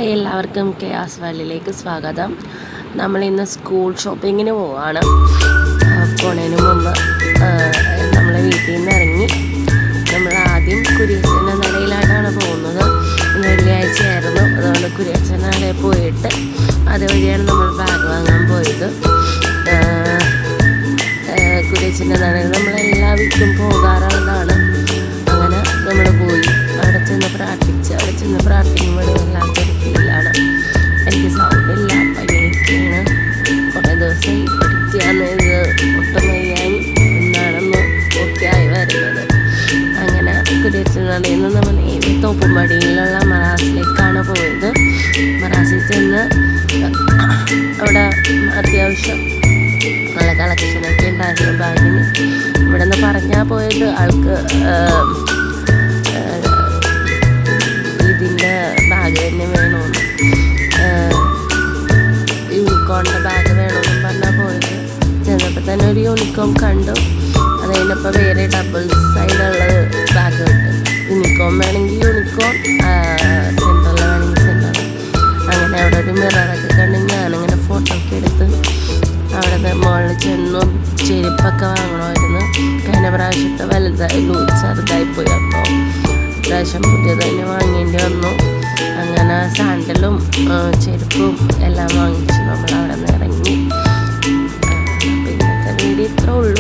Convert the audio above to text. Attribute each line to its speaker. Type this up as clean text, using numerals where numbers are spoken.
Speaker 1: Hi, എല്ലാവർക്കും കെയാസ് വാലിയിലേക്ക് സ്വാഗതം. നമ്മളിന്ന് സ്കൂൾ ഷോപ്പിങ്ങിന് പോവാണ്. പോണതിന് മുമ്പ് നമ്മൾ വീട്ടിൽ നിന്ന് ഇറങ്ങി നമ്മൾ ആദ്യം കുരിയച്ചൻ്റെ നടയിലായിട്ടാണ് പോകുന്നത്. വെള്ളിയാഴ്ചയായിരുന്നു, അതുകൊണ്ട് കുരിയച്ചൻ നടയിൽ പോയിട്ട് അതുവഴിയാണ് നമ്മൾ ബാഗ് വാങ്ങാൻ പോയത്. കുരിയച്ചൻ്റെ നടയിൽ നമ്മളെല്ലാ വീക്കും പോകാറുള്ളതാണ്. അങ്ങനെ നമ്മൾ പോയി അവിടെ ചെന്ന് പ്രാർത്ഥിക്കുമ്പോൾ വല്ലാത്തൊരു ഫീലാണ്. എനിക്ക് സൗണ്ടില്ല, പനിയൊക്കെയാണ്. കുറേ ദിവസമായി പഠിക്കുകയാണ്. ഇത് ഒട്ടും വയ്യാൻ എന്നാണെന്ന് ഒക്കെ ആയി വരുന്നത്. അങ്ങനെ കുരിയച്ചൻ നടയിൽ നിന്ന് നമ്മൾ നേരെ തോപ്പുംപടിയിലുള്ള മറാസിലേക്കാണ് പോയത്. മറാസിൽ ചെന്ന് അവിടെ അത്യാവശ്യം നല്ല കളക്ഷനൊക്കെ ഉണ്ടായിരുന്നു ബാഗിന്. ഇവിടെ നിന്ന് പറഞ്ഞാൽ പോയത് ആൾക്ക് ഇതിൻ്റെ ബാഗ് തന്നെ വേണമെന്ന്, യൂണിക്കോണിൻ്റെ ബാഗ് വേണമെന്നും പറഞ്ഞാൽ പോയത്. ചെന്നപ്പോൾ തന്നെ ഒരു യൂണിക്കോൺ കണ്ടു. അത് കഴിഞ്ഞപ്പോൾ വേറെ ഡബിൾ സൈഡുള്ള ബാഗ് കിട്ടും. യൂണിക്കോൺ വേണമെങ്കിൽ യൂണിക്കോൺ, സെൻറ്ററിൽ വേണമെങ്കിൽ സെൻറ്റർ. അങ്ങനെ അവിടെ ഒരു മിററൊക്കെ കണ്ട് ഞാനങ്ങനെ ഫോട്ടോ ഒക്കെ എടുത്ത് അവിടെ മുകളിൽ ചെന്നു ചെരുപ്പൊക്കെ വാങ്ങണമായിരുന്നു. കഴിഞ്ഞ പ്രാവശ്യത്തെ ചെറുതായിപ്പോയി. അപ്പോൾ പ്രാവശ്യം പുതിയത് തന്നെ വാങ്ങേണ്ടി വന്നു. അങ്ങനെ സാൻഡലും ചെരുപ്പും എല്ലാം വാങ്ങിച്ചു നമ്മൾ അവിടെ നിന്ന് ഇറങ്ങി. പിന്നത്തെ വീഡിയോ ഇത്രേ ഉള്ളൂ.